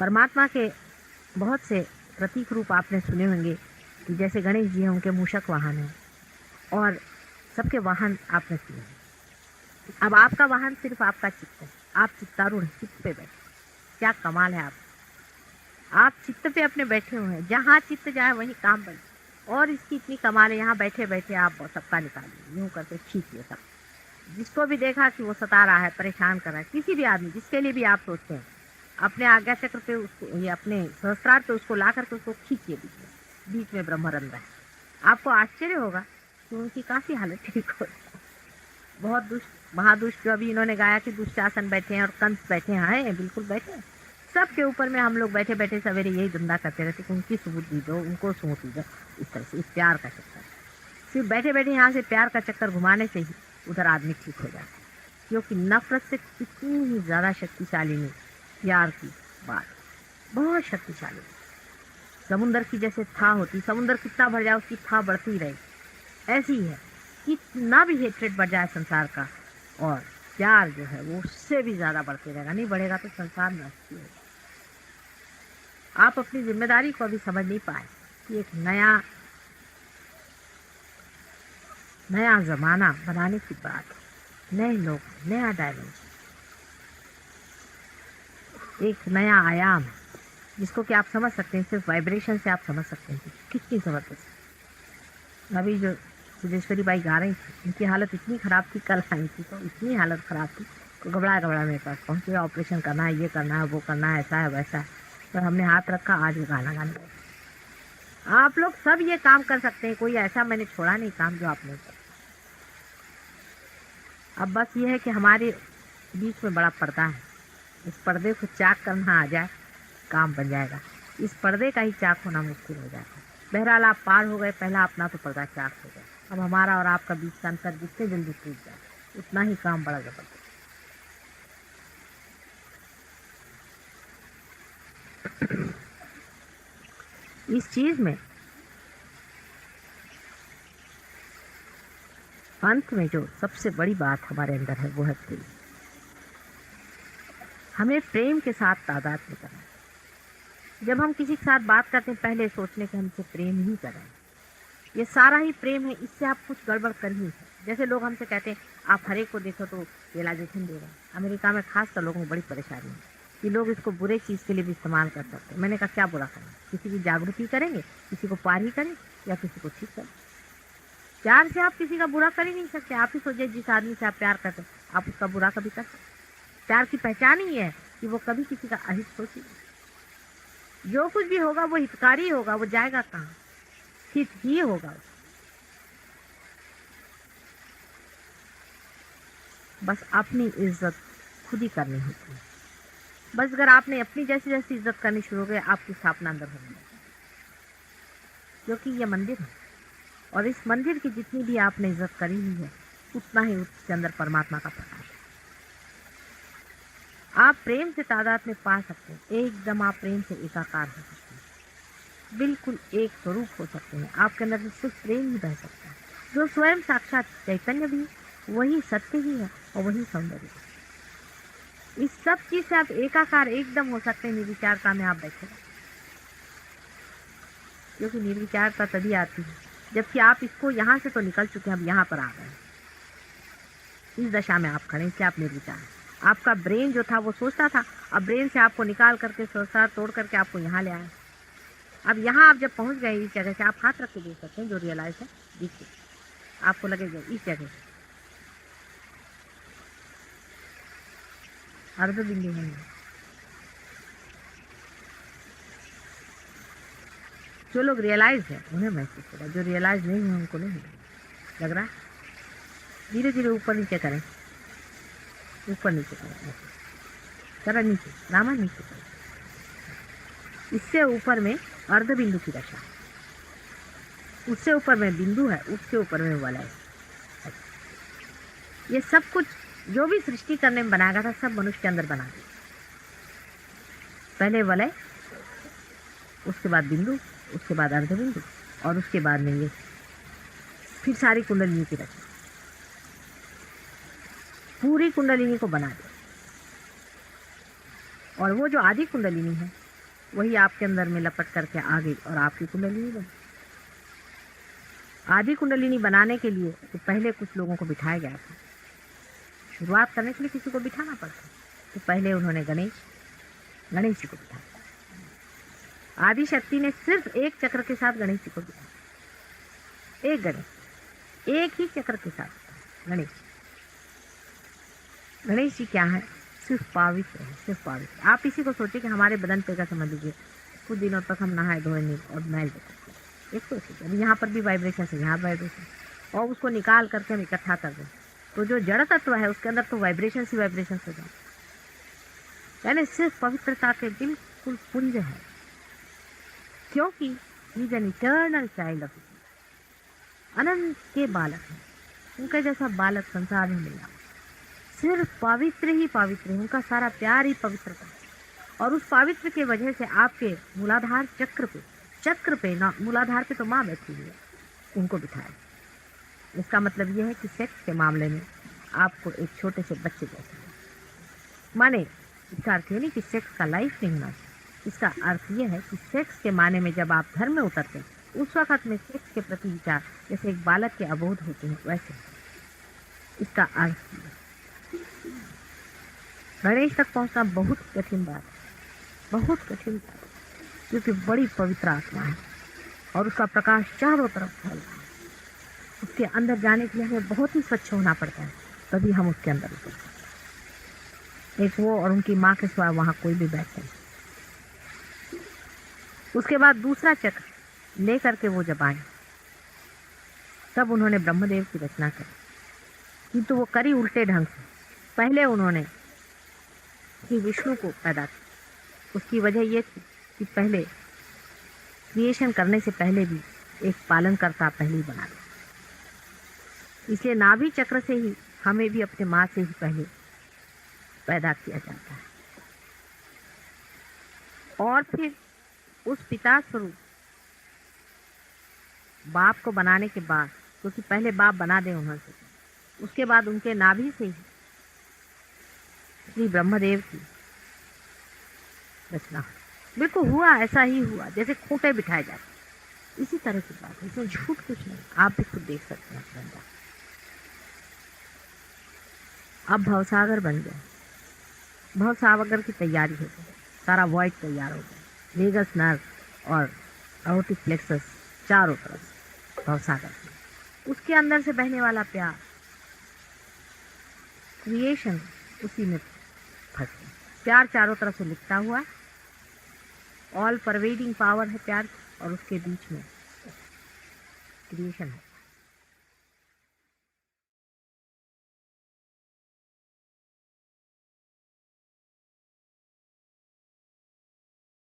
परमात्मा के बहुत से प्रतीक रूप आपने सुने होंगे कि जैसे गणेश जी हैं, उनके मूषक वाहन हैं और सबके वाहन आपने सुने हैं। अब आपका वाहन सिर्फ आपका चित्त है। आप चित्तारूढ़ हैं, चित्त पे बैठे। क्या कमाल है आप चित्त पे अपने बैठे हुए हैं। जहाँ चित्त जाए वहीं काम बने। और इसकी इतनी कमाल है, यहाँ बैठे बैठे आप सबका निकालिए, यूं करके खींचिए सब। जिसको भी देखा कि वो सता रहा है, परेशान कर रहा है, किसी भी आदमी जिसके लिए भी आप सोचते हैं, अपने आज्ञा चक्र पे उसको, ये अपने सहस्त्रार पे उसको ला करके उसको खींचिए बीच में ब्रह्मरंध्र है। आपको आश्चर्य होगा कि उनकी काफी हालत ठीक हो जाए। बहुत दुष्ट महादुष्ट जो अभी इन्होंने गाया कि दुष्टासन बैठे हैं और कंस बैठे हैं, बिल्कुल बैठे हैं। सबके ऊपर में हम लोग बैठे बैठे सवेरे यही धंधा करते रहते कि उनकी सुबुद्धि दो, उनको सुमति दो। इस तरह से इस प्यार का चक्कर, सिर्फ बैठे बैठे यहाँ से प्यार का चक्कर घुमाने से ही उधर आदमी ठीक हो जाता है। क्योंकि नफरत से कितनी ही ज़्यादा शक्तिशाली नहीं प्यार की बात, बहुत शक्तिशाली। समुंदर की जैसे था होती, समुंदर कितना भर जाए उसकी था बढ़ती रहे, ऐसी ही है। कितना भी हेट्रेड बढ़ जाए संसार का, और प्यार जो है वो उससे भी ज़्यादा बढ़ते रहेगा। नहीं बढ़ेगा तो संसार में अस्थिर होगा। आप अपनी जिम्मेदारी को अभी समझ नहीं पाए कि एक नया ज़माना बनाने की बात है। नए लोग, नया डायमेंशन, एक नया आयाम है जिसको कि आप समझ सकते हैं। सिर्फ वाइब्रेशन से आप समझ सकते हैं कितनी ज़बरदस्त। अभी जो सुदेश्वरी बाई गा रही थी, उनकी हालत इतनी ख़राब थी, कल आई थी तो इतनी हालत ख़राब थी तो घबरा मेरे पास पहुँचे, ऑपरेशन करना है, ये करना है, वो करना है, ऐसा है वैसा है। तो हमने हाथ रखा, आज वो गाना गाने लगे। आप लोग सब ये काम कर सकते हैं, कोई ऐसा मैंने छोड़ा नहीं काम जो आप नहीं कर। अब बस ये है कि हमारे बीच में बड़ा पर्दा है, इस पर्दे को चाक करना आ जाए, काम बन जाएगा। इस पर्दे का ही चाक होना मुश्किल हो जाता है। बहरहाल आप पार हो गए, पहला अपना तो पर्दा चाक हो गया। अब हमारा और आपका बीच का अंतर जितने जल्दी टूट जाए उतना ही काम बड़ा जबरदस्त। इस चीज में अंत में जो सबसे बड़ी बात हमारे अंदर है वो है प्रेम। हमें प्रेम के साथ तादाद में करना है। जब हम किसी के साथ बात करते हैं, पहले सोचने के हमसे प्रेम ही कर रहे हैं, ये सारा ही प्रेम है, इससे आप कुछ गड़बड़ कर ही है। जैसे लोग हमसे कहते हैं आप हर एक को देखो तो रियलाइजेशन दे रहे हैं। अमेरिका में खास कर लोगों को बड़ी परेशानी है कि लोग इसको बुरे चीज़ के लिए भी इस्तेमाल कर सकते हैं। मैंने कहा क्या बुरा करना, किसी की जागृति करेंगे, किसी को पार ही करें या किसी को ठीक करें। प्यार से आप किसी का बुरा कर ही नहीं सकते। आप ही सोचिए, जिस आदमी से आप प्यार करते हैं आप उसका बुरा कभी कर सकते। प्यार की पहचान ही है कि वो कभी किसी का अहित सोचे। जो कुछ भी होगा वो हितकारी होगा, वो जाएगा कहाँ, हित ही होगा। बस अपनी इज्जत खुद ही करनी होती है। बस अगर आपने अपनी जैसी जैसी इज्जत करनी शुरू हो गई, आपकी स्थापना अंदर होगी। क्योंकि ये मंदिर है और इस मंदिर की जितनी भी आपने इज्जत करी हुई है उतना ही उसके अंदर परमात्मा का प्रकाश है। आप प्रेम से तादाद में पा सकते हैं, एकदम आप प्रेम से एकाकार हो सकते हैं, बिल्कुल एक स्वरूप हो सकते हैं। आपके अंदर से सिर्फ प्रेम ही बह सकता है, जो स्वयं साक्षात चैतन्य भी वही सत्य ही है और वही सौंदर्य है। इस सब चीज से आप एकाकार एकदम हो सकते हैं। निर्विचारता में आप बैठे, क्योंकि निर्विचारता तभी आती है जबकि आप इसको यहाँ से तो निकल चुके हैं, अब यहाँ पर आ गए। इस दशा में आप खड़े, इससे आप निर्विचार हैं। आपका ब्रेन जो था वो सोचता था, अब ब्रेन से आपको निकाल करके संसार तोड़ करके आपको यहाँ ले आए। अब यहाँ आप जब पहुँच गए इस जगह से, आप हाथ रख के देख सकते हैं, जो रियलाइज है देखिए, आपको लगेगा इस जगह अर्ध बिंदु है। जो लोग रियलाइज है उन्हें महसूस होगा, जो रियलाइज नहीं है उनको नहीं लग रहा। धीरे धीरे ऊपर नीचे करें, ऊपर नीचे करें, जरा नीचे, रामा नीचे करें। इससे ऊपर में अर्ध बिंदु की दशा, उससे ऊपर में बिंदु है, उसके ऊपर में वलय। ये सब कुछ जो भी सृष्टि करने में बनाया गया था सब मनुष्य के अंदर बना दिया। पहले वलय, उसके बाद बिंदु, उसके बाद अर्ध बिंदु और उसके बाद में ये फिर सारी कुंडलिनी की रचना, पूरी कुंडलिनी को बना दिया। और वो जो आदि कुंडलिनी है वही आपके अंदर में लपट करके आ गई और आपकी कुंडलिनी बनी। आदि कुंडलिनी बनाने के लिए तो पहले कुछ लोगों को बिठाया गया था। शुरुआत करने के लिए किसी को बिठाना पड़ता, तो पहले उन्होंने गणेश जी को बिठाया। आदि शक्ति ने सिर्फ एक चक्र के साथ गणेश जी को बिठाया, एक गणेश, एक ही चक्र के साथ गणेश जी क्या है? सिर्फ पवित्र है, सिर्फ पवित्र। आप इसी को सोचिए कि हमारे बदन पे का समझ लीजिए, कुछ दिनों तक हम नहाए धोए नहीं और मैल देते, एक सोचिए अभी यहाँ पर भी वाइब्रेशन है, यहाँ वाइब्रेशन, और उसको निकाल करके हम इकट्ठा कर दें तो जो जड़ तत्व है उसके अंदर तो वाइब्रेशन ही वाइब्रेशन हो जाए। यानी सिर्फ पवित्रता के बिल्कुल पुंज है, क्योंकि is an eternal child of, अनंत के बालक हैं। उनका जैसा बालक संसार में मिला, सिर्फ पवित्र ही पवित्र है, उनका सारा प्यार ही पवित्रता है। और उस पवित्र के वजह से आपके मूलाधार चक्र पे ना, मूलाधार पे तो माँ बैठी हुई है, उनको बिठाया। इसका मतलब यह है कि सेक्स के मामले में आपको एक छोटे से बच्चे जैसे माने। इसका अर्थ ये नहीं कि सेक्स का लाइफ नहीं होना चाहिए, इसका अर्थ यह है कि सेक्स के माने में जब आप धर्म में उतरते हैं उस वक्त में सेक्स के प्रति विचार जैसे एक बालक के अबोध होते हैं, वैसे इसका अर्थ गणेश तक पहुंचना बहुत कठिन बात है, बहुत कठिन बात है, क्योंकि बड़ी पवित्र आत्मा है और उसका प्रकाश चारों तरफ फैल रहा है। उसके अंदर जाने के लिए हमें बहुत ही स्वच्छ होना पड़ता है, तभी हम उसके अंदर उतर सकते हैं। एक वो और उनकी माँ के सिवा वहाँ कोई भी बैठते नहीं। उसके बाद दूसरा चक्र ले करके वो जब आए तब उन्होंने ब्रह्मदेव की रचना करी, किंतु वो करी उल्टे ढंग से। पहले उन्होंने श्री विष्णु को पैदा किया। उसकी वजह ये थी कि पहले क्रिएशन करने से पहले भी एक पालनकर्ता पहले ही बना दिया, इसलिए नाभि चक्र से ही हमें भी अपने माँ से ही पहले पैदा किया जाता है। और फिर उस पिता स्वरूप बाप को बनाने के बाद, क्योंकि पहले बाप बना दे उन्होंने, उसके बाद उनके नाभि से ही श्री ब्रह्मदेव की रचना बिल्कुल हुआ, ऐसा ही हुआ जैसे खूंटे बिठाए जाते, इसी तरह की बात है, इसमें झूठ कुछ नहीं, आप भी खुद देख सकते हैं अपने अंदर। अब भवसागर बन गया, भवसागर की तैयारी हो गई, सारा वॉइड तैयार हो गया, वेगस नर्व और एओर्टिक प्लेक्सस चारों तरफ भवसागर, उसके अंदर से बहने वाला प्यार, क्रिएशन उसी में फंस गया। प्यार चारों तरफ से लिखता हुआ, ऑल परवेडिंग पावर है प्यार, और उसके बीच में क्रिएशन है।